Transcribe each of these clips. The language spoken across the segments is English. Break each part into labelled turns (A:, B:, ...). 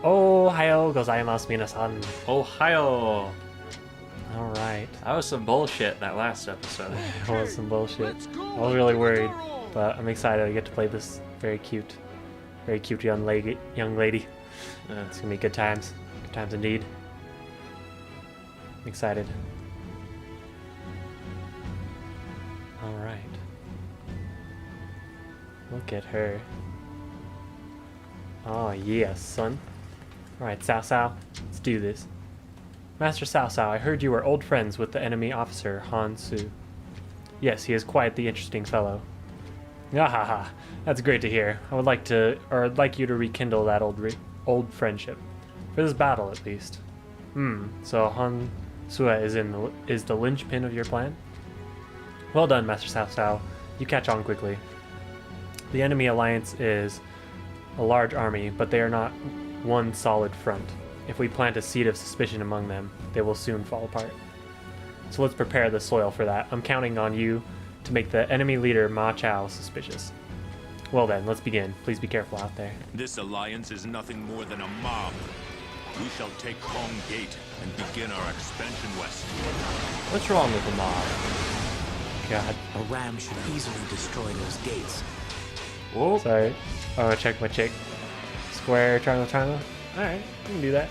A: Ohio gozaimasu minasan.
B: Ohio.
A: Alright.
B: That was some bullshit that last episode.
A: That was some bullshit. I was really worried, but I'm excited I get to play this very cute young lady.
B: Yeah.
A: It's gonna be good times. Good times indeed. I'm excited. Alright. Look at her. Oh yeah, son. Alright, Cao Cao, let's do this. Master Cao Cao, I heard you were old friends with the enemy officer, Han Su. Yes, he is quite the interesting fellow. Ahaha, that's great to hear. I'd like you to rekindle that old friendship. For this battle, at least. So Han Sue is the linchpin of your plan? Well done, Master Cao Cao. You catch on quickly. The enemy alliance is a large army, but they are not one solid front. If we plant a seed of suspicion among them, they will soon fall apart. So let's prepare the soil for that. I'm counting on you to make the enemy leader Ma Chao suspicious. Well then, let's begin. Please be careful out there.
C: This alliance is nothing more than a mob. We shall take Kong Gate and begin our expansion west.
B: What's wrong with the mob?
A: God.
D: A ram should easily destroy those gates.
B: Whoa.
A: Sorry. Oh, check my chick. Square, triangle, triangle. Alright, we can do that.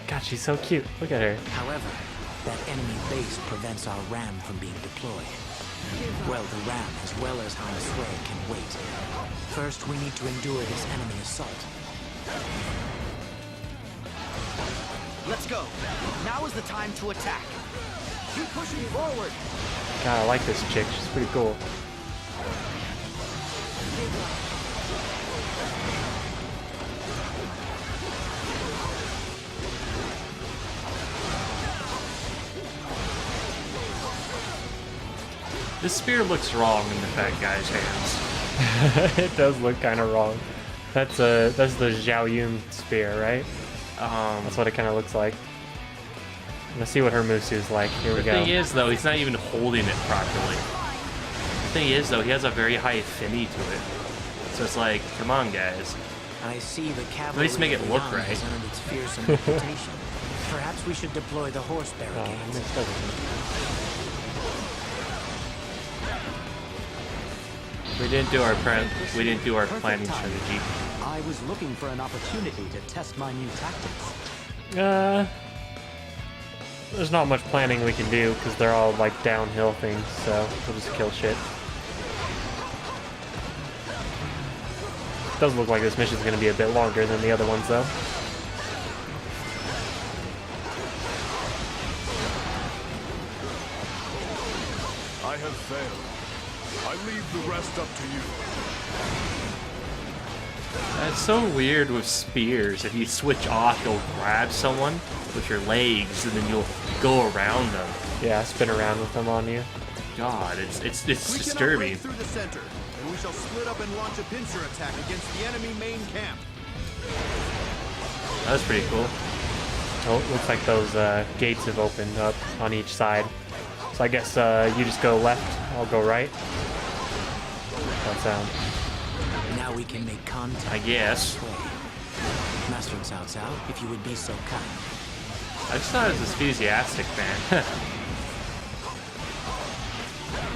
A: God, she's so cute. Look at her.
D: However, that enemy base prevents our ram from being deployed. Well, the ram, as well as Han Sui, can wait. First, we need to endure this enemy assault.
E: Let's go. Now is the time to attack. Keep pushing forward.
A: God, I like this chick. She's pretty cool.
B: This spear looks wrong in the fat guy's hands.
A: It does look kind of wrong. That's the Zhao Yun spear, right? That's what it kind of looks like. Let's see what her Musu is like. Here we
B: The
A: go.
B: thing is, though, he's not even holding it properly. The thing is, though, he has a very high affinity to it. So it's like, come on, guys.
D: I see the cavalry
B: least make it
D: of
B: look
D: Yang
B: right.
D: has earned its fearsome reputation. Perhaps we should deploy the horse
A: Oh, I
D: barricades.
A: missed everything.
B: We didn't do our planning strategy.
E: I was looking for an opportunity to test my new tactics.
A: There's not much planning we can do because they're all like downhill things, so we'll just kill shit. Does look like this mission's gonna be a bit longer than the other ones, though.
C: I have failed. I leave the rest up to you.
B: That's so weird with spears. If you switch off, you'll grab someone with your legs, and then you'll go around them.
A: Yeah, spin around with them on you.
B: God, it's
F: We cannot break
B: disturbing.
F: through the center, and we shall split up and launch a pincer attack against the enemy main camp.
B: That's pretty cool.
A: Oh, looks like those gates have opened up on each side. So I guess you just go left, I'll go right. That sound.
D: Now we can make contact.
B: I guess.
D: Master Cao Cao, if you would be so kind.
B: I just thought it was enthusiastic, man.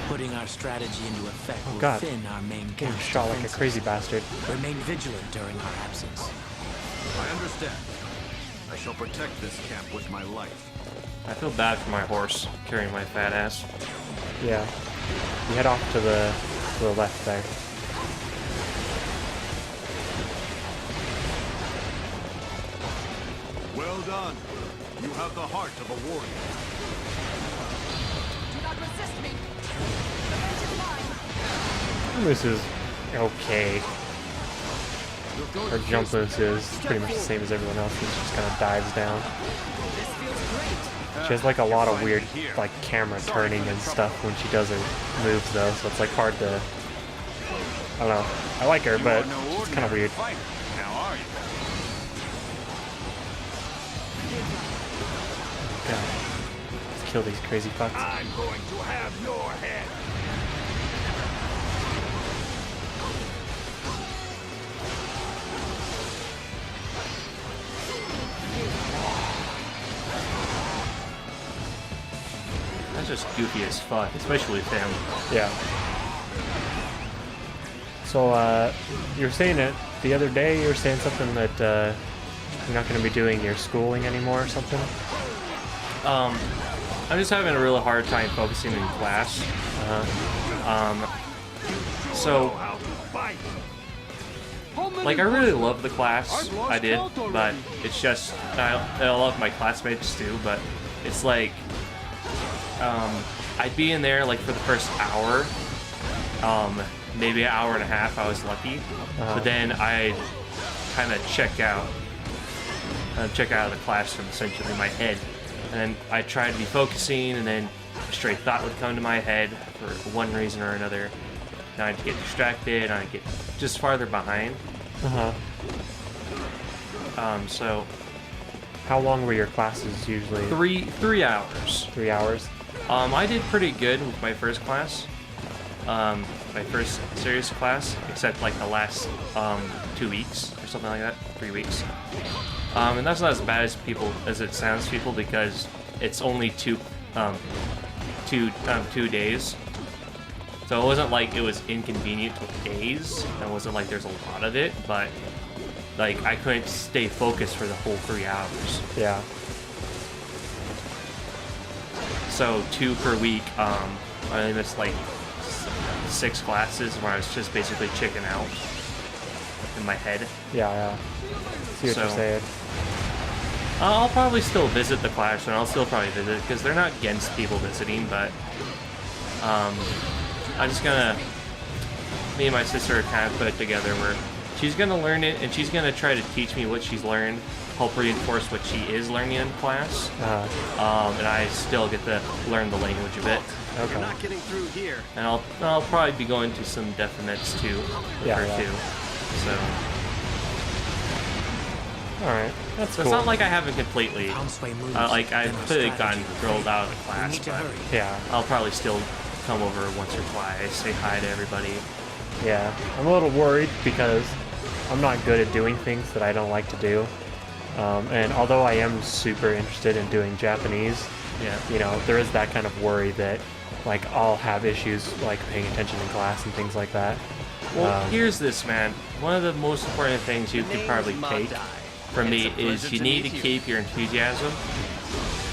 D: Putting our strategy into effect will
A: God.
D: thin our main
A: Getting
D: camp's
A: shot like a
D: defenses.
A: crazy bastard.
D: Remain vigilant during our absence.
F: I understand. I shall protect this camp with my life.
B: I feel bad for my horse carrying my fat ass.
A: Yeah. You head off to the left there.
F: Well done. You have the heart of a warrior.
G: Do not resist me. The match is mine.
A: This is okay. Her jump boost is pretty much the same as everyone else's, just kind of dives down.
G: This feels great.
A: She has like a lot of weird like camera turning and stuff when she does her moves though, so it's like hard to, I don't know. I like her, but it's kind of weird.
F: Fighter. Now are you?
A: God. Let's kill these crazy fucks.
F: I'm going to have your head.
B: That's just goofy as fuck, especially with him.
A: Yeah. So, you were saying it the other day, you were saying something that, you're not going to be doing your schooling anymore or something?
B: I'm just having a really hard time focusing in class. So, like, I really love the class, I did, but it's just, I love my classmates too, but it's like, I'd be in there, like, for the first hour, maybe an hour and a half, I was lucky, but then I'd kind of check out of the classroom, essentially, in my head, and then I'd try to be focusing, and then a stray thought would come to my head for one reason or another, and I'd get distracted, and I'd get just farther behind. So...
A: How long were your classes usually?
B: 3 hours.
A: 3 hours?
B: I did pretty good with my first class. My first serious class, except like the last 2 weeks or something like that, 3 weeks. And that's not as bad as it sounds to people, because it's only two days. So it wasn't like it was inconvenient with days. It wasn't like there's a lot of it, but like I couldn't stay focused for the whole 3 hours.
A: Yeah.
B: So 2 per week. I only missed like 6 classes where I was just basically checking out in my head.
A: Yeah. See what you're saying.
B: I'll probably still visit the classroom. I'll still probably visit because they're not against people visiting, but I'm just gonna. Me and my sister are kind of put it together where she's gonna learn it and she's gonna try to teach me what she's learned, help reinforce what she is learning in class, and I still get to learn the language a bit.
A: Okay.
F: You're not getting through here.
B: And I'll probably be going to some definites too, with her too. So.
A: Alright, that's
B: So
A: cool.
B: it's not like I haven't completely, like I've completely gotten drilled out of the class, but
A: yeah,
B: I'll probably still come over once or twice, say hi to everybody.
A: Yeah, I'm a little worried because I'm not good at doing things that I don't like to do. And although I am super interested in doing Japanese, you know, there is that kind of worry that like I'll have issues like paying attention in class and things like that.
B: Well, here's this, man. One of the most important things you could probably take from me is you need to keep your enthusiasm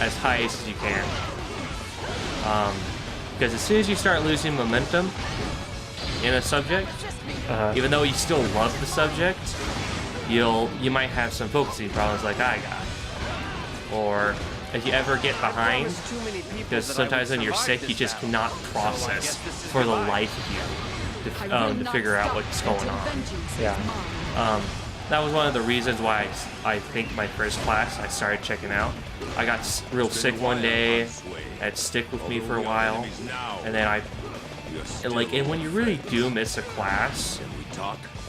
B: as high as you can. Because as soon as you start losing momentum in a subject, even though you still love the subject, you might have some focusing problems like I got. Or if you ever get behind, because sometimes when you're sick, you just cannot process for the life of you to figure out what's going on.
A: Yeah.
B: That was one of the reasons why I think my first class I started checking out. I got real sick one day, it had stick with me for a while, and then and when you really do miss a class,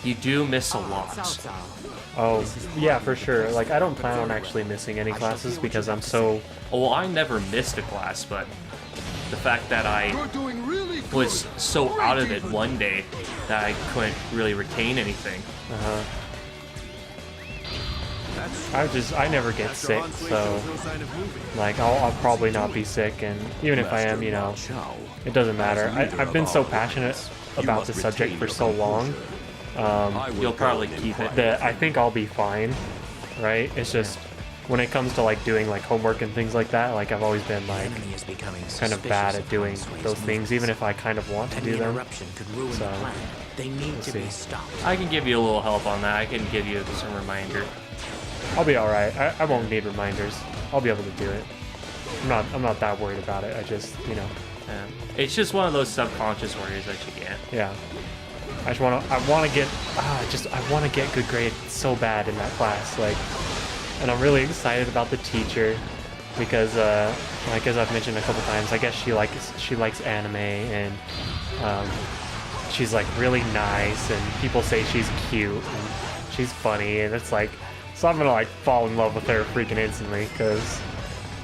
B: you do miss a lot.
A: Oh, yeah, for sure. Like, I don't plan on actually missing any classes because I'm so...
B: Oh, well, I never missed a class, but the fact that I was so out of it one day that I couldn't really retain anything.
A: I never get sick, so like I'll probably not be sick, and even if I am, you know, it doesn't matter. I've been so passionate about the subject for so long.
B: You'll probably keep it.
A: That I think I'll be fine, right? It's just when it comes to like doing like homework and things like that, like I've always been like kind of bad at doing those things, even if I kind of want to do them. So we'll see.
B: I can give you a little help on that. I can give you some reminder.
A: I'll be alright. I won't need reminders. To do it. I'm not that worried about it. I just, you know.
B: Yeah. It's just one of those subconscious worries that you get.
A: Yeah. I want to get good grades so bad in that class, like, and I'm really excited about the teacher because, like as I've mentioned a couple times, I guess she likes anime, and she's like really nice, and people say she's cute and she's funny, and it's like, so I'm gonna like fall in love with her freaking instantly because,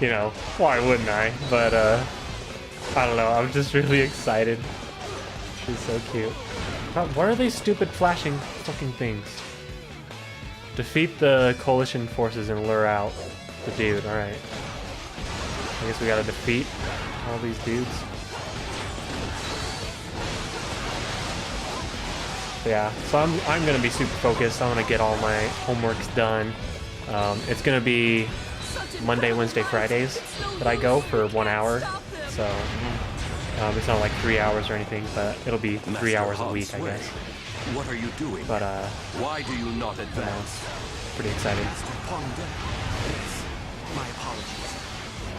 A: you know, why wouldn't I? But I don't know. I'm just really excited. She's so cute. What are these stupid flashing fucking things? Defeat the coalition forces and lure out the dude. Alright. I guess we gotta defeat all these dudes. But yeah, so I'm gonna be super focused. I'm gonna get all my homeworks done. It's gonna be Monday, Wednesday, Fridays that I go for 1 hour. So it's not like 3 hours or anything, but it'll be 3 hours a week, I guess.
H: What are you doing?
A: But
H: why do you not advance?
A: pretty excited.
E: My apologies.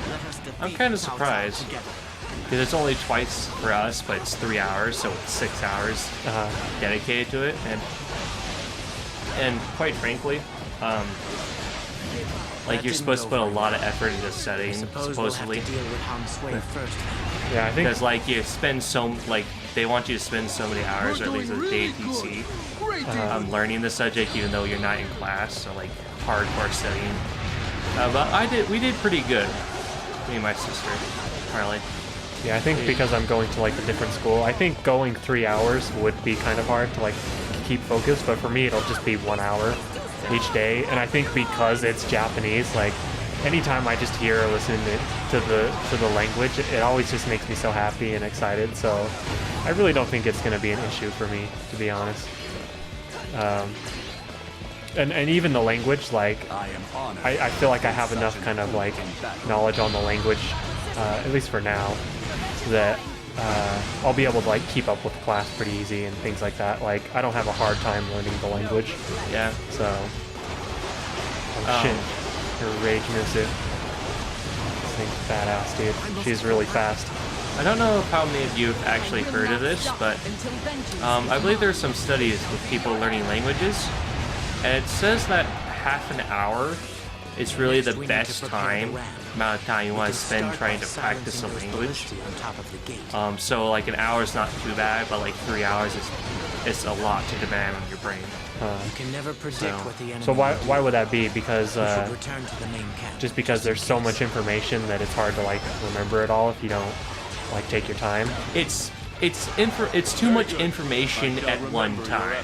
E: Let us defeat
B: I'm kind of
E: Cao Cao
B: surprised
E: together.
B: because it's only twice for us, but it's 3 hours, so it's 6 hours dedicated to it, and quite frankly, like you're supposed to put a lot of effort into studying, supposedly.
A: Yeah, I think
B: Because like you spend they want you to spend so many hours, or at least a day DC, learning the subject, even though you're not in class. So like hardcore studying. But we did pretty good. Me and my sister, Harley.
A: Yeah, I think because I'm going to like a different school, I think going 3 hours would be kind of hard to like keep focused. But for me, it'll just be 1 hour each day. And I think because it's Japanese, like anytime I just hear or listen to the language, it always just makes me so happy and excited. So I really don't think it's going to be an issue for me, to be honest. And even the language, like I feel like I have enough kind of like knowledge on the language, at least for now, that I'll be able to like keep up with class pretty easy and things like that. Like I don't have a hard time learning the language.
B: Yeah.
A: So. Oh shit. Her Rage Mitsu. This thing's badass, dude. She's really fast.
B: I don't know how many of you have actually heard of this, but I believe there's some studies with people learning languages, and it says that half an hour is really the best amount of time you want to spend trying to practice a language. So like an hour is not too bad, but like 3 hours is a lot to demand on your brain.
D: You can never predict what the enemy
A: So why would that be? Because
D: return to the main camp.
A: just because there's so much information that it's hard to like remember it all if you don't like take your time.
B: It's too much information at one time.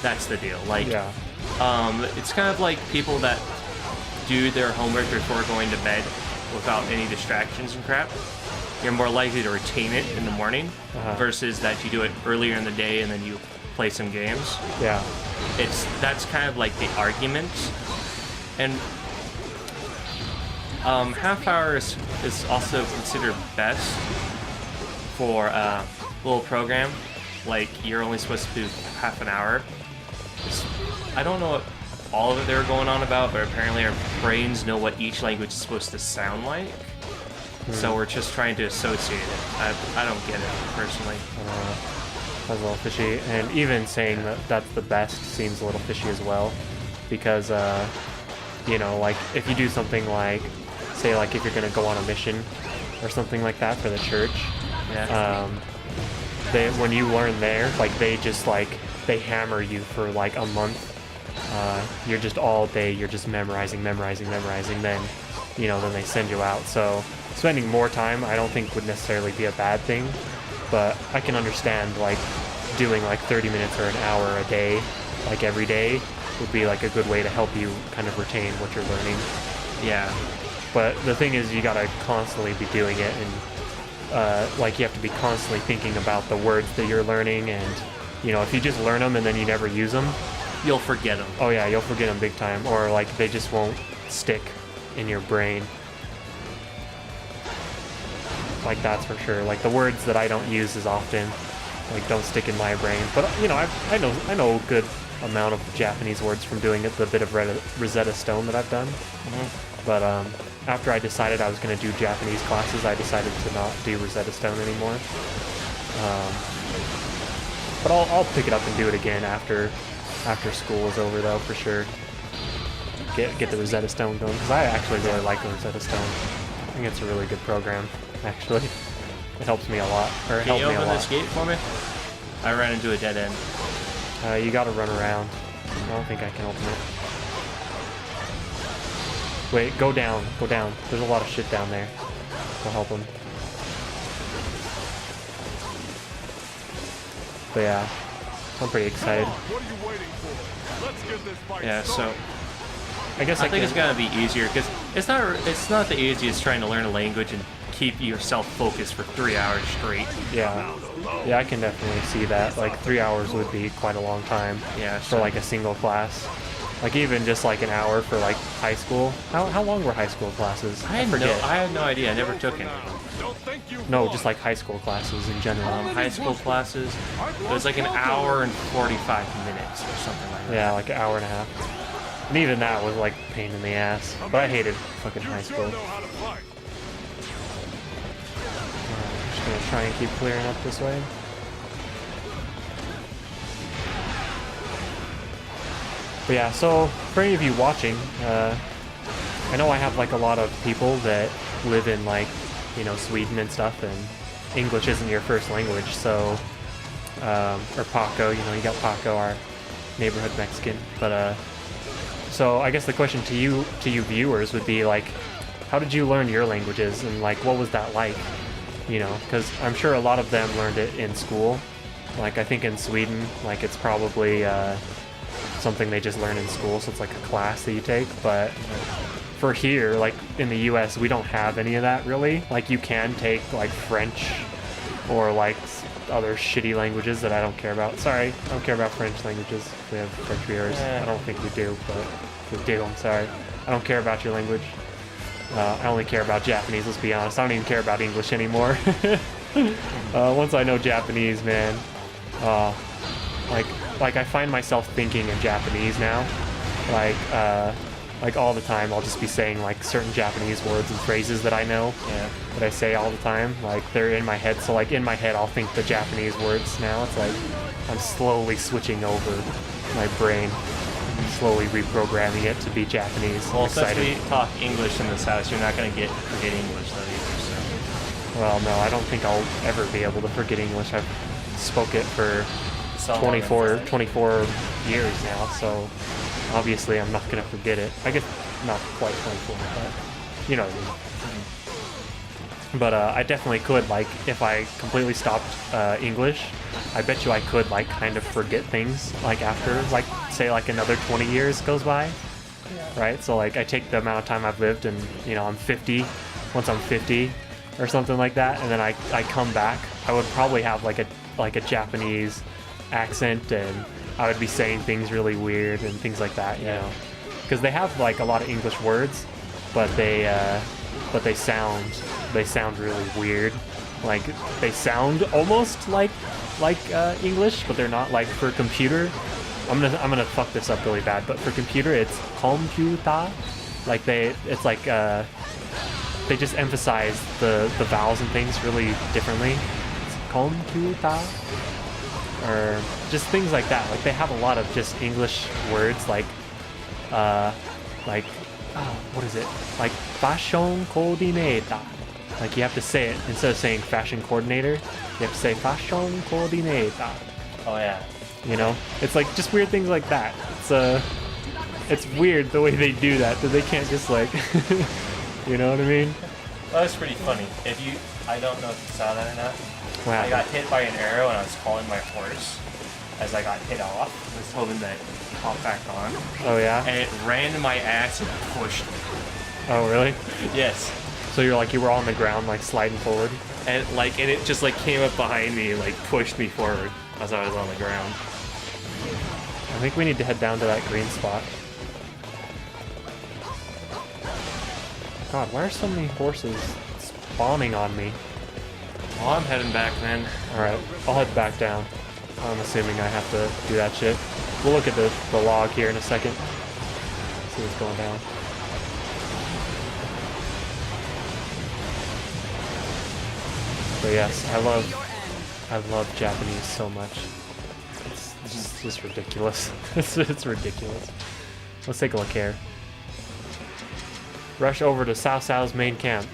B: That's the deal. Like,
A: Yeah.
B: it's kind of like people that do their homework before going to bed without any distractions and crap. You're more likely to retain it in the morning versus that you do it earlier in the day and then you play some games.
A: Yeah.
B: That's kind of like the argument. And half hour is also considered best for a little program. Like you're only supposed to do half an hour. I don't know what all of it they were going on about, but apparently our brains know what each language is supposed to sound like. So we're just trying to associate it. I don't get it personally.
A: That's a little fishy, and even saying that that's the best seems a little fishy as well, because you know, like if you do something like, say, like if you're gonna go on a mission or something like that for the church, when you learn there, like they hammer you for like a month. You're just all day, you're just memorizing. Then, you know, then they send you out. So spending more time, I don't think would necessarily be a bad thing. But I can understand like doing like 30 minutes or an hour a day, like every day, would be like a good way to help you kind of retain what you're learning.
B: Yeah.
A: But the thing is, you gotta constantly be doing it, and like you have to be constantly thinking about the words that you're learning, and you know, if you just learn them and then you never use them,
B: You'll forget them.
A: oh yeah, you'll forget them big time, or like they just won't stick in your brain. Like that's for sure. Like the words that I don't use as often, like don't stick in my brain. But you know, I know a good amount of Japanese words from doing it, the bit of Rosetta Stone that I've done. But after I decided I was going to do Japanese classes, I decided to not do Rosetta Stone anymore. But I'll pick it up and do it again after school is over, though, for sure. Get the Rosetta Stone going, because I actually really like the Rosetta Stone. I think it's a really good program, actually. It helps me a lot. Or it
B: Can
A: helped
B: you
A: me a
B: open
A: lot.
B: this gate for me? I ran into a dead end.
A: You gotta run around. I don't think I can open it. Wait, go down. Go down. There's a lot of shit down there. I'll help him. But yeah, I'm pretty excited.
C: What are you waiting for? Let's get this fight
B: Yeah, so
A: I guess
B: I think it's gotta be easier because it's not the easiest trying to learn a language and keep yourself focused for 3 hours straight.
A: Yeah. Yeah, I can definitely see that. Like 3 hours would be quite a long time.
B: Yeah,
A: For
B: so-
A: like a single class. Like even just like an hour for like high school. How long were high school classes?
B: I had no idea. I never took any.
A: No, just like high school classes in general.
B: High school classes, it was like an hour and 45 minutes or something like that.
A: Yeah, like an hour and a half. And even that was like a pain in the ass. But I hated fucking high school. Alright, just gonna try and keep clearing up this way. But yeah, so for any of you watching, I know I have like a lot of people that live in like, you know, Sweden and stuff, and English isn't your first language, so, or Paco, you know, you got Paco, our neighborhood Mexican, but, so I guess the question to you viewers would be like, how did you learn your languages, and like, what was that like, you know, because I'm sure a lot of them learned it in school, like I think in Sweden, like it's probably, something they just learn in school, so it's like a class that you take, but for here, like in the US, we don't have any of that really. Like you can take like French or like other shitty languages that I don't care about. Sorry, I don't care about French languages. We have French viewers. I don't think we do, but if we do, I'm sorry. I don't care about your language. I only care about Japanese, let's be honest. I don't even care about English anymore. Once I know Japanese, man, like I find myself thinking in Japanese now, like all the time. I'll just be saying like certain Japanese words and phrases that I know, that I say all the time. Like they're in my head, so like in my head I'll think the Japanese words now. It's like I'm slowly switching over my brain, slowly reprogramming it to be Japanese.
B: Well,
A: I'm excited.
B: since we talk English in this house, you're not gonna forget English though either. So.
A: Well, no, I don't think I'll ever be able to forget English. I've spoke it for 24 years now, so obviously I'm not gonna forget it. I guess not quite 24, but you know what I mean. But I definitely could, like, if I completely stopped English, I bet you I could, like, kind of forget things, like, after, like, say, like, another 20 years goes by, right? So, like, I take the amount of time I've lived, and, you know, I'm 50, once I'm 50, or something like that, and then I come back, I would probably have, like a Japanese accent, and I would be saying things really weird and things like that, you know, because they have like a lot of English words, but they sound really weird. Like they sound almost like English, but they're not. Like for computer, I'm gonna fuck this up really bad, but for computer it's computa. Like it's like they just emphasize the vowels and things really differently. It's computa. Or just things like that. Like they have a lot of just English words like what is it? Like fashion coordinator. Like you have to say it instead of saying fashion coordinator, you have to say fashion coordinator.
B: Oh yeah.
A: You know? It's like just weird things like that. It's weird the way they do that they can't just like you know what I mean?
B: Well, that's pretty funny. I don't know if you saw that or not.
A: Wow.
B: I got hit by an arrow and I was calling my horse as I got hit off. I was hoping that it popped back on.
A: Oh yeah?
B: And it ran to my ass and pushed me.
A: Oh really?
B: Yes.
A: So you were on the ground like sliding forward?
B: And it just like came up behind me and like pushed me forward as I was on the ground.
A: I think we need to head down to that green spot. God, why are so many horses spawning on me?
B: Well, I'm heading back then.
A: Alright, I'll head back down. I'm assuming I have to do that shit. We'll look at the log here in a second. See what's going down. But yes, I love Japanese so much. It's just ridiculous. It's ridiculous. Let's take a look here. Rush over to Sao Sao's main camp.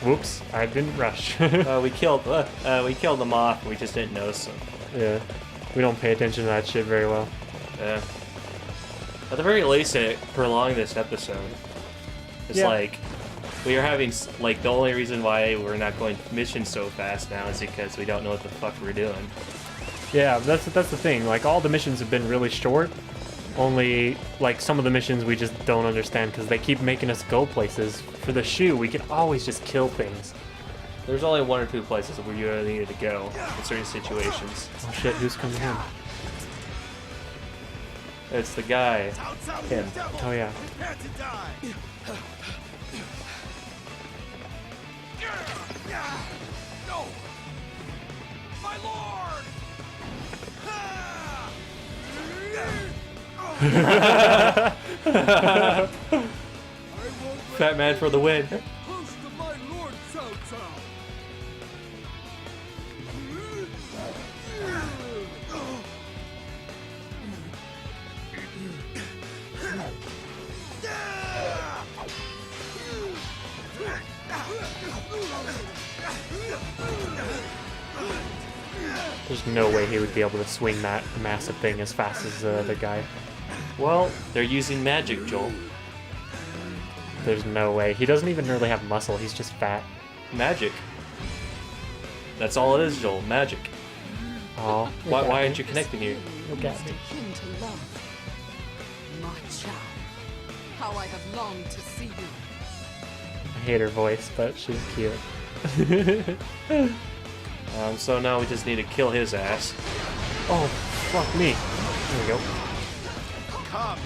A: Whoops, I didn't rush.
B: We killed them off. We just didn't notice them.
A: Yeah, we don't pay attention to that shit very well.
B: Yeah. At the very least, it prolonged this episode. It's like we are having like the only reason why we're not going missions so fast now is because we don't know what the fuck we're doing.
A: Yeah, that's the thing. Like all the missions have been really short, Only, like, some of the missions we just don't understand because they keep making us go places. For the shoe, we can always just kill things.
B: There's only 1 or 2 places where you really needed to go in certain situations.
A: Oh shit, who's coming in?
B: It's the guy. Him.
A: Oh yeah.
F: Prepare to die. No! My lord!
B: Fat man for the win.
F: Close to my lord, Cao Cao.
A: There's no way he would be able to swing that massive thing as fast as the other guy.
B: Well, they're using magic, Joel.
A: There's no way. He doesn't even really have muscle. He's just fat.
B: Magic. That's all it is, Joel. Magic.
A: Oh.
B: Why aren't you connecting here?
A: Look at me.
G: Akin to love. Ma Chao. How I have longed to see you.
A: I hate her voice, but she's cute.
B: So now we just need to kill his ass.
A: Oh, fuck me. There we go.
F: Come,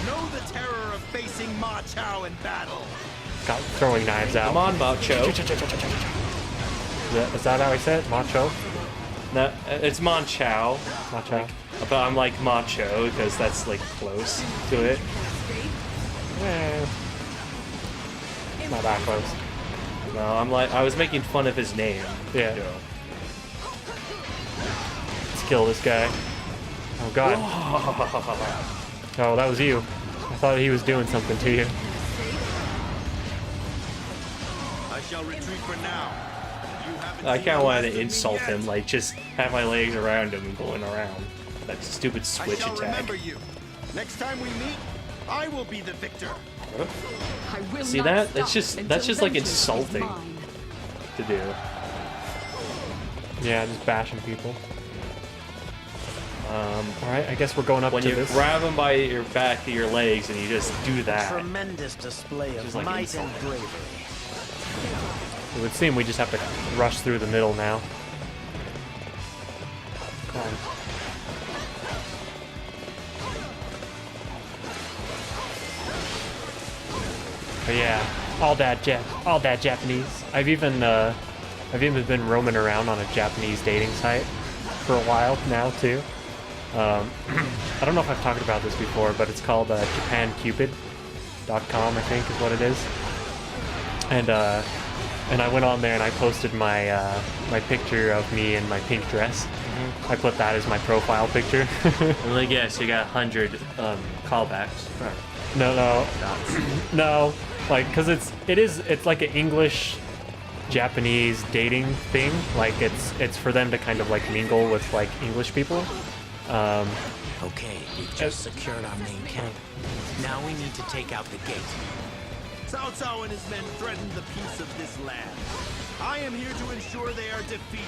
F: know the terror of facing Ma Chao in battle.
A: Got throwing knives out.
B: Come on, Macho.
A: Is that how I said it? Macho?
B: No, it's Manchow.
A: Macho?
B: But I'm like Macho because that's like close to it.
A: Eh, not that close.
B: No, I was making fun of his name.
A: Yeah.
B: Joe.
A: Let's kill this guy. Oh god. Oh, that was you. I thought he was doing something to you.
F: I shall retreat for now. You haven't
B: I
F: seen
B: kind of
F: the
B: wanted
F: last
B: to
F: of me
B: insult
F: yet.
B: him, like just have my legs around him and going around. That stupid
F: I
B: switch
F: shall
B: attack.
F: remember you. Next time we meet, I will be the victor.
G: I will
B: See
G: not
B: that?
G: stop
B: That's just
G: until
B: like
G: vengeance is
B: insulting
G: mine.
B: to do.
A: Yeah, just bashing people. Alright, I guess we're going up
B: When
A: to
B: you
A: this.
B: grab him by your back of your legs and you just do that.
E: Tremendous display of
B: Just like
E: might
B: insult.
E: and bravery.
A: It would seem we just have to rush through the middle now. Come on. But yeah, all that Japanese. I've even been roaming around on a Japanese dating site for a while now too. I don't know if I've talked about this before, but it's called JapanCupid.com, I think is what it is. And I went on there and I posted my my picture of me in my pink dress. I put that as my profile picture.
B: Let me guess, you got 100 callbacks.
A: No, no, like, cause it's like an English Japanese dating thing. Like it's for them to kind of like mingle with like English people.
D: Okay, we've just secured our main camp. Now we need to take out the gate.
F: Cao Cao and his men threaten the peace of this land. I am here to ensure they are defeated.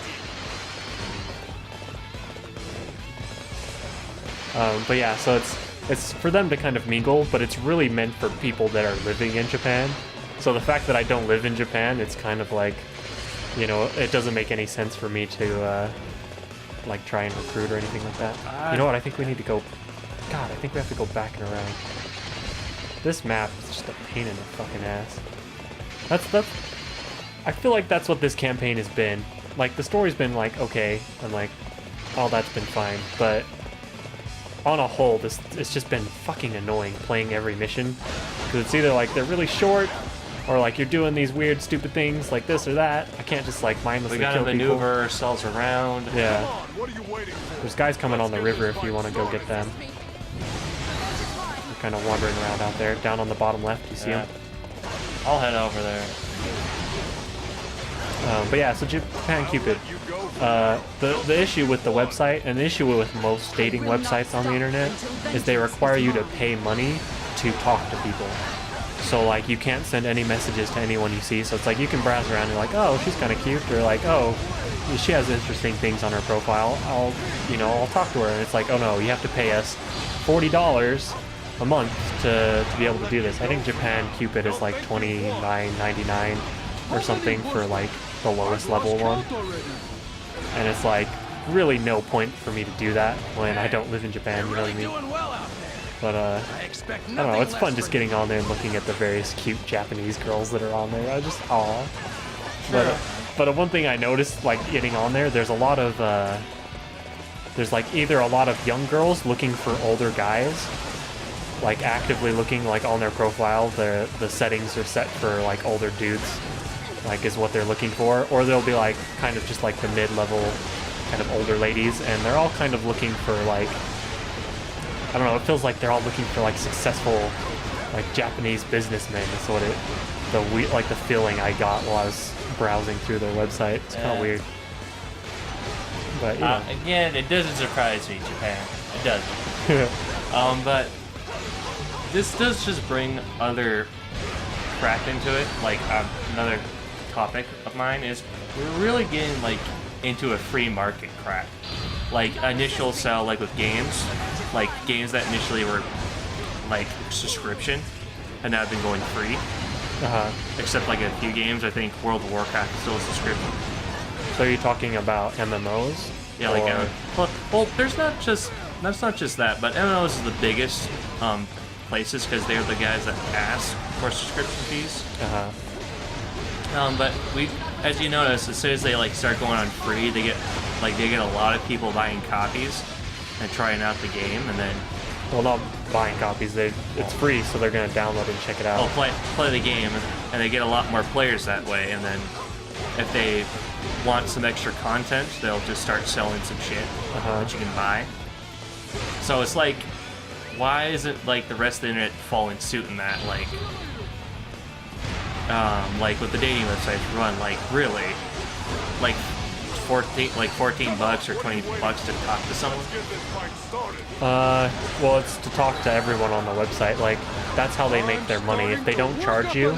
A: But yeah, so it's for them to kind of mingle, but it's really meant for people that are living in Japan. So the fact that I don't live in Japan, it's kind of like, you know, it doesn't make any sense for me to like try and recruit or anything like that. You know what? I think we need to go. God, I think we have to go back and around. This map is just a pain in the fucking ass. That's. I feel like that's what this campaign has been. Like the story's been like okay, and like all that's been fine, but on a whole, it's just been fucking annoying playing every mission because it's either like they're really short or like you're doing these weird stupid things like this or that. I can't just like mindlessly
B: We gotta
A: kill
B: maneuver
A: people.
B: ourselves around.
A: Yeah,
F: What are you waiting for?
A: there's guys coming on the river if you want to go get them. They're kind of wandering around out there, down on the bottom left. You see
B: Yeah.
A: them?
B: I'll head over there.
A: But yeah, so Japan Cupid. The issue with the website, and the issue with most dating websites on the internet, is they require you to pay money to talk to people. So like you can't send any messages to anyone you see. So it's like you can browse around and you're like, oh, she's kind of cute, or like, oh, she has interesting things on her profile. I'll talk to her. And it's like, oh no, you have to pay us $40 a month to be able to do this. I think Japan Cupid is like $29.99 or something for like the lowest level one. And it's like really no point for me to do that when I don't live in Japan, you know what I mean? But I don't know, it's fun just getting on there and looking at the various cute Japanese girls that are on there. I just, aw. But one thing I noticed, like, getting on there, there's a lot of, there's, like, either a lot of young girls looking for older guys, like, actively looking, like, on their profile, the settings are set for, like, older dudes, like, is what they're looking for, or they'll be, like, kind of just, like, the mid-level kind of older ladies, and they're all kind of looking for, like, I don't know, it feels like they're all looking for, like, successful, like, Japanese businessmen. That's what the feeling I got while I was browsing through their website. It's kind of weird. But, you know.
B: Again, it doesn't surprise me, Japan. It doesn't. But this does just bring other crap into it. Like, another topic of mine is we're really getting, like, into a free market crap. Like, initial sell, like, with games. Like, games that initially were, like, subscription and now have been going free. Except, like, a few games. I think World of Warcraft is still a subscription.
A: So you're talking about MMOs?
B: Yeah, like, well, that's not just that, but MMOs is the biggest places because they're the guys that ask for subscription fees. But as you notice, as soon as they, like, start going on free, they get a lot of people buying copies and trying out the game, and then...
A: Well, not buying copies. It's free, so they're going to download it and check it out.
B: Oh, play the game, and they get a lot more players that way, and then if they want some extra content, they'll just start selling some shit that you can buy. So it's like, why isn't, like, the rest of the internet following suit in that? Like with the dating websites run, like, really, like, $14 or $20 to talk to someone?
A: Well, it's to talk to everyone on the website. Like, that's how they make their money. If they don't charge you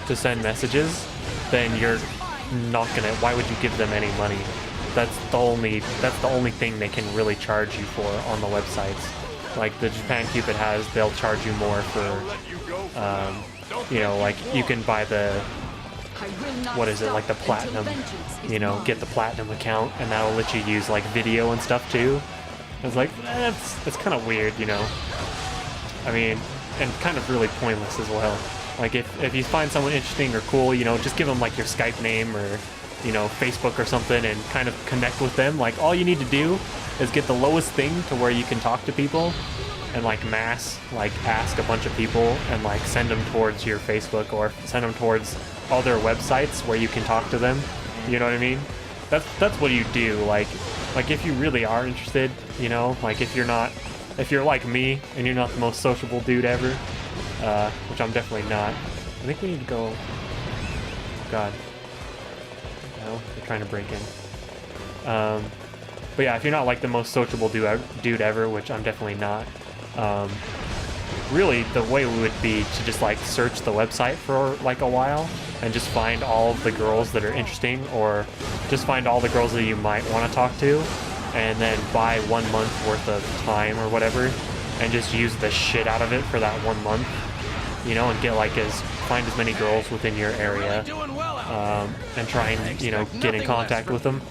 A: to send messages, then you're not gonna. Why would you give them any money? That's the only thing they can really charge you for on the websites. Like the Japan Cupid has, they'll charge you more for, you know, like you can buy the, what is it, like the platinum, you know, get the platinum account, and that'll let you use like video and stuff too. It's like, it's kind of weird, you know. I mean, and kind of really pointless as well. Like if you find someone interesting or cool, you know, just give them like your Skype name or, you know, Facebook or something and kind of connect with them. Like all you need to do is get the lowest thing to where you can talk to people and like ask a bunch of people and like send them towards your Facebook or send them towards other websites where you can talk to them. You know what I mean? That's what you do. Like if you really are interested, you know, like if you're like me and you're not the most sociable dude ever, which I'm definitely not. I think we need to go. Oh God. No, they're trying to break in. But yeah, if you're not like the most sociable dude ever, which I'm definitely not, really the way would be to just like search the website for like a while and just find all of the girls that are interesting, or just find all the girls that you might want to talk to, and then buy 1 month worth of time or whatever, and just use the shit out of it for that 1 month, you know, and get like find as many girls within your area, and try and, you know, get in contact with them.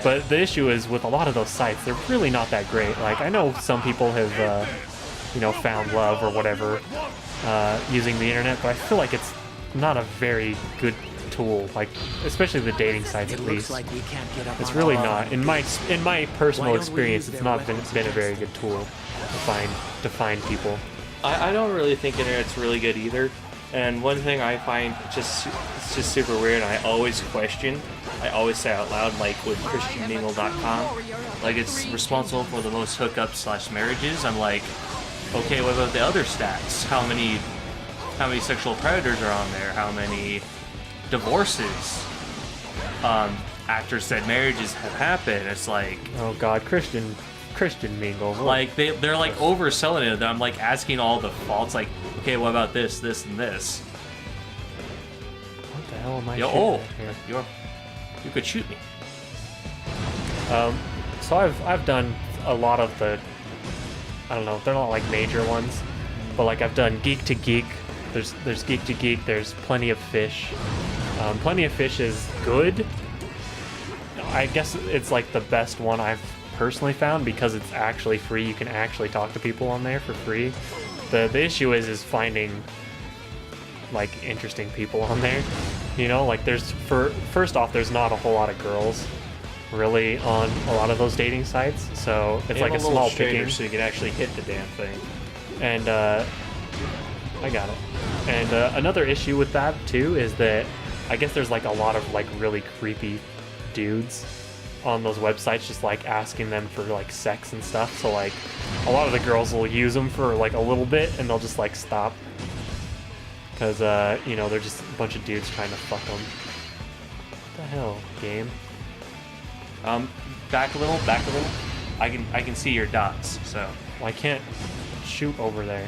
A: But the issue is with a lot of those sites, they're really not that great. Like I know some people have, you know, found love or whatever using the internet, but I feel like it's not a very good tool. Like especially the dating sites, at least. It's really not. In my personal experience, it's not been a very good tool to find people.
B: I don't really think internet's really good either. And one thing I find it's just super weird, and I always question, I always say out loud, like with ChristianMingle.com, like it's responsible for the most hookups / marriages. I'm like, okay, what about the other stats? How many sexual predators are on there? How many divorces? After said marriages have happened, it's like,
A: oh God, Christian Mingle.
B: Like they're like overselling it. I'm like asking all the faults, like okay, what about this, this, and this?
A: What the hell am I
B: Yo,
A: shooting
B: oh,
A: at here?
B: you could shoot me.
A: So I've done a lot of the, I don't know, they're not like major ones, but like I've done Geek to Geek. There's Geek to Geek. There's Plenty of Fish. Plenty of Fish is good. I guess it's like the best one I've personally found because it's actually free. You can actually talk to people on there for free. The issue is finding like interesting people on there. You know, like first off, there's not a whole lot of girls really on a lot of those dating sites, so it's like a small picking.
B: So you can actually hit the damn thing.
A: And I got it. And another issue with that too is that I guess there's like a lot of like really creepy dudes on those websites just like asking them for like sex and stuff. So like a lot of the girls will use them for like a little bit and they'll just like stop because you know, they're just a bunch of dudes trying to fuck them. What the hell, game?
B: Back a little, back a little. I can see your dots, so
A: Well, I can't shoot over there.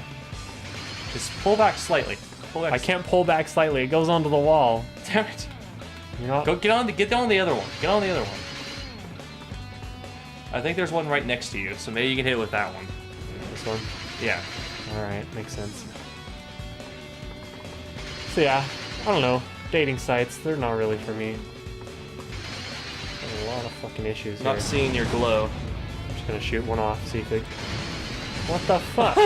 B: just pull back slightly. Pull back.
A: I can't pull back slightly. It goes onto the wall.
B: Damn it!
A: You're not.
B: Go get on the other one. Get on the other one. I think there's one right next to you, so maybe you can hit it with that one.
A: This one.
B: Yeah.
A: All right, makes sense. So yeah, I don't know. Dating sites, they're not really for me. Got a lot of fucking issues here.
B: Not seeing your glow.
A: I'm just gonna shoot one off, see if it. What the fuck?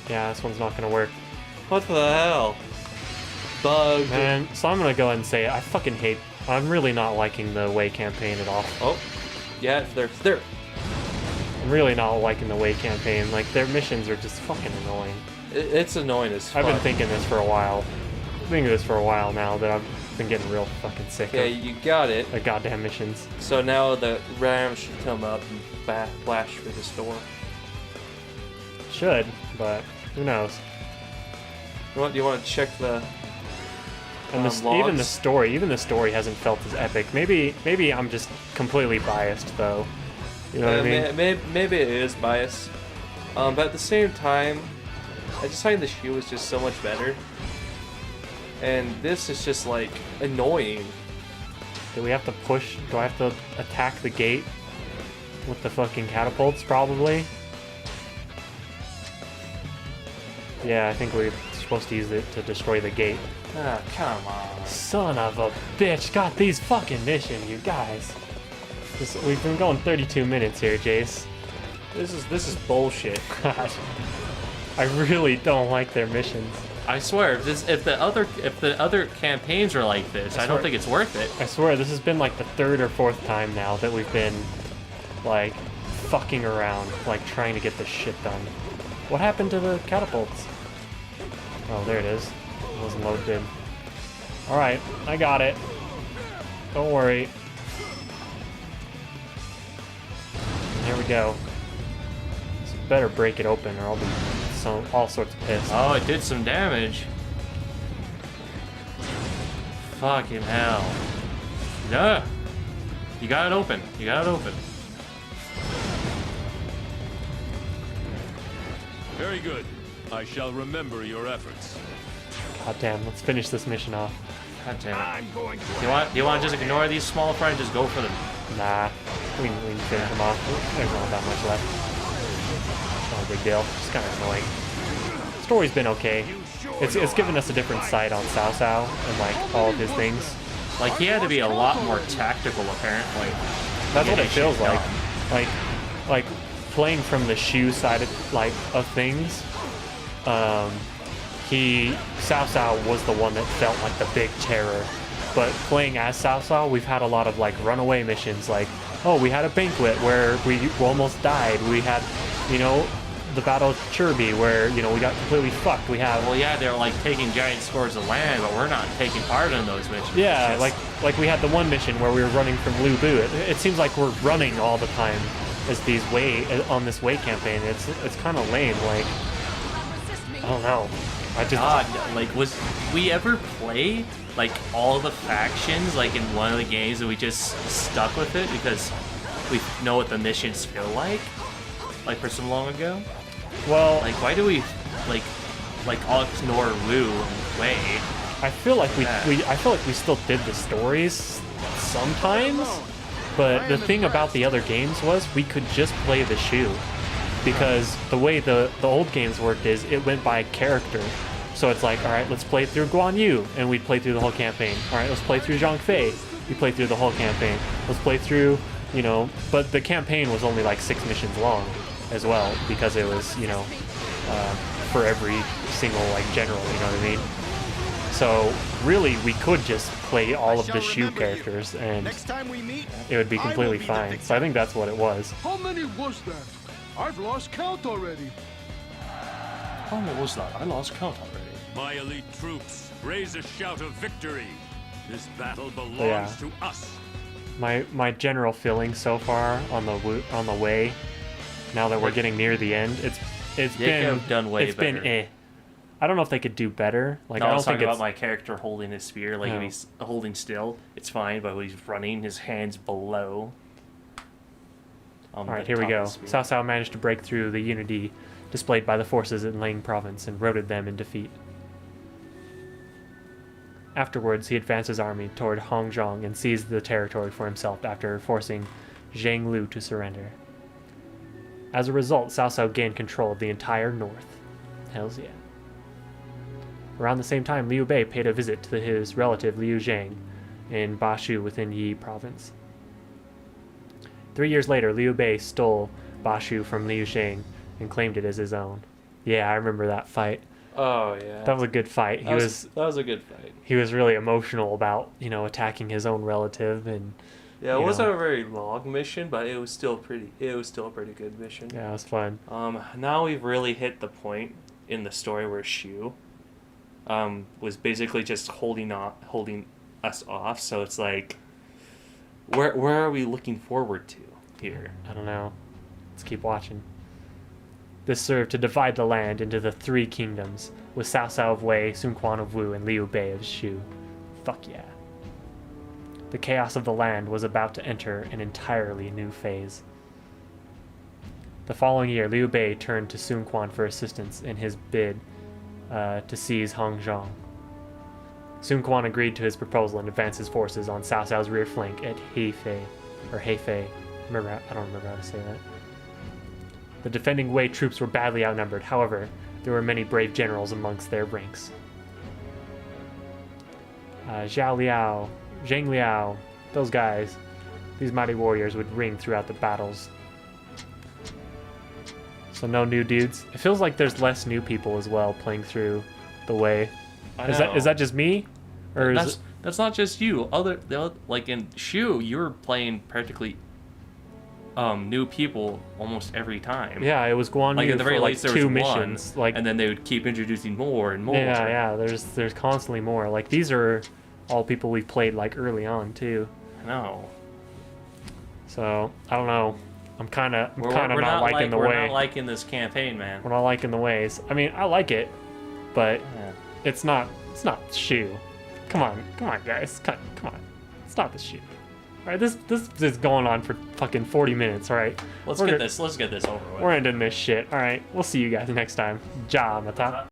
A: Yeah, this one's not gonna work.
B: What the hell? Bug.
A: Man, so I'm gonna go ahead and say I fucking hate. I'm really not liking the Way campaign at all.
B: Oh, yeah, there.
A: I'm really not liking the Way campaign. Like, their missions are just fucking annoying.
B: It's annoying as fuck.
A: I've been thinking this for a while. now that I've been getting real fucking sick
B: Okay,
A: of
B: you got it.
A: the goddamn missions.
B: So now the ram should come up and flash through this door.
A: Should, but who knows?
B: You want to check the
A: And even the story hasn't felt as epic. Maybe I'm just completely biased though. You know what I mean?
B: Maybe it is biased. But at the same time, I just find the shoe was just so much better. And this is just like annoying.
A: Do we have to push? Do I have to attack the gate with the fucking catapults? Probably. Yeah, I think we're supposed to use it to destroy the gate.
B: Ah, come on.
A: Son of a bitch! Got these fucking missions, you guys. We've been going 32 minutes here, Jace.
B: This is bullshit.
A: God, I really don't like their missions.
B: I swear, if the other campaigns were like this, I don't think it's worth it.
A: I swear, this has been like the third or fourth time now that we've been like fucking around, like trying to get this shit done. What happened to the catapults? Oh, there it is. It wasn't loaded in. Alright, I got it. Don't worry. There we go. So better break it open or I'll be all sorts of pissed.
B: Oh, it did some damage. Fucking hell. No. You got it open. You got it open.
C: Very good. I shall remember your efforts.
A: God damn, let's finish this mission off.
B: God damn it.
C: I'm going to.
B: Do you want to just ignore these small fry and just go for them?
A: Nah, we can finish them off. There's not that much left. It's not a big deal. Just kind of annoying. Story's been okay. It's given us a different side on Cao Cao and like all of his things.
B: Like he had to be a lot more tactical, apparently.
A: That's what it feels like. Like playing from the Shu side of things. Cao Cao was the one that felt like the big terror. But playing as Cao Cao, we've had a lot of like runaway missions. Like, oh, we had a banquet where we almost died. We had, you know, the Battle of Chirby where, you know, we got completely fucked. We have...
B: Well, yeah, they're like taking giant scores of land, but we're not taking part in those missions.
A: Yeah, like we had the one mission where we were running from Lu Bu. It seems like we're running all the time as these on this Way campaign. It's kind of lame. Like, I don't know.
B: God, like, was we ever play like all the factions like in one of the games and we just stuck with it because we know what the missions feel like for so long ago.
A: Well,
B: Like, why do we like all ignore Wu and Wei?
A: I feel like I feel like we still did the stories sometimes, but the thing about the other games was we could just play the Shu, because the way the old games worked is it went by character. So it's like, all right, let's play through Guan Yu, and we'd play through the whole campaign. All right, let's play through Zhang Fei. We play through the whole campaign. Let's play through, you know, but the campaign was only like 6 missions long as well, because it was, you know, for every single like general, you know what I mean? So really, we could just play all of the Shu characters, and
F: Next time we meet,
A: it would be
F: I will
A: completely
F: be the
A: fine.
F: victor.
A: So I think that's what it was.
I: How many was that? I've lost count already.
B: How many was that? I lost count already.
C: My elite troops, raise a shout of victory. This battle belongs
A: Yeah.
C: to us.
A: My general feeling so far on the way, now that we're getting near the end, it's
B: They could
A: been
B: have done way
A: it's been
B: better.
A: eh. I don't know if they could do better. Like
B: No,
A: I
B: I
A: don't
B: was
A: think
B: talking
A: it's
B: about my character holding his spear. Like,
A: Oh.
B: if he's holding still, it's fine, but when he's running, his hand's below.
A: All right, here we go. Cao Cao managed to break through the unity displayed by the forces in Ling province and routed them in defeat. Afterwards, he advanced his army toward Hongzhong and seized the territory for himself after forcing Zhang Lu to surrender. As a result, Cao Cao gained control of the entire north. Hells yeah. Around the same time, Liu Bei paid a visit to his relative Liu Zhang in Bashu within Yi province. 3 years later, Liu Bei stole Bashu from Liu Zhang and claimed it as his own. Yeah, I remember that fight.
B: Oh yeah.
A: That was a good fight.
B: That was a good fight.
A: He was really emotional about, you know, attacking his own relative, and
B: Yeah, it
A: you
B: wasn't
A: know.
B: a very long mission, but it was still a pretty good mission.
A: Yeah, it was fun.
B: Now we've really hit the point in the story where Shu was basically just holding us off. So it's like, where are we looking forward to here?
A: I don't know. Let's keep watching. This served to divide the land into the 3 kingdoms, with Cao Cao of Wei, Sun Quan of Wu, and Liu Bei of Shu. Fuck yeah. The chaos of the land was about to enter an entirely new phase. The following year, Liu Bei turned to Sun Quan for assistance in his bid to seize Hongzhong. Sun Quan agreed to his proposal and advanced his forces on Cao Cao's rear flank at Hefei. I don't remember how to say that. The defending Wei troops were badly outnumbered. However, there were many brave generals amongst their ranks. Zhao Liao, Zhang Liao, those guys, these mighty warriors would ring throughout the battles. So no new dudes. It feels like there's less new people as well playing through the Wei. Is that just me, or
B: that's not just you. Like in Shu, you were playing practically new people almost every time.
A: Yeah, it was Guan
B: Like
A: Yu
B: at the very
A: for like
B: least, there was
A: 2
B: one,
A: missions. Like,
B: and then they would keep introducing more and more.
A: yeah. There's constantly more. Like these are all people we've played like early on too.
B: I know.
A: So I don't know. I'm kind of
B: We're
A: not liking the
B: we're
A: way.
B: not liking this campaign, man.
A: We're not liking the ways. I mean, I like it, but
B: Yeah.
A: it's not Shu. Come on, guys. Come on. It's not the Shu. All right, this is going on for fucking 40 minutes. All right,
B: Let's get this over with.
A: We're ending this shit. All right, we'll see you guys next time. Ja, mata.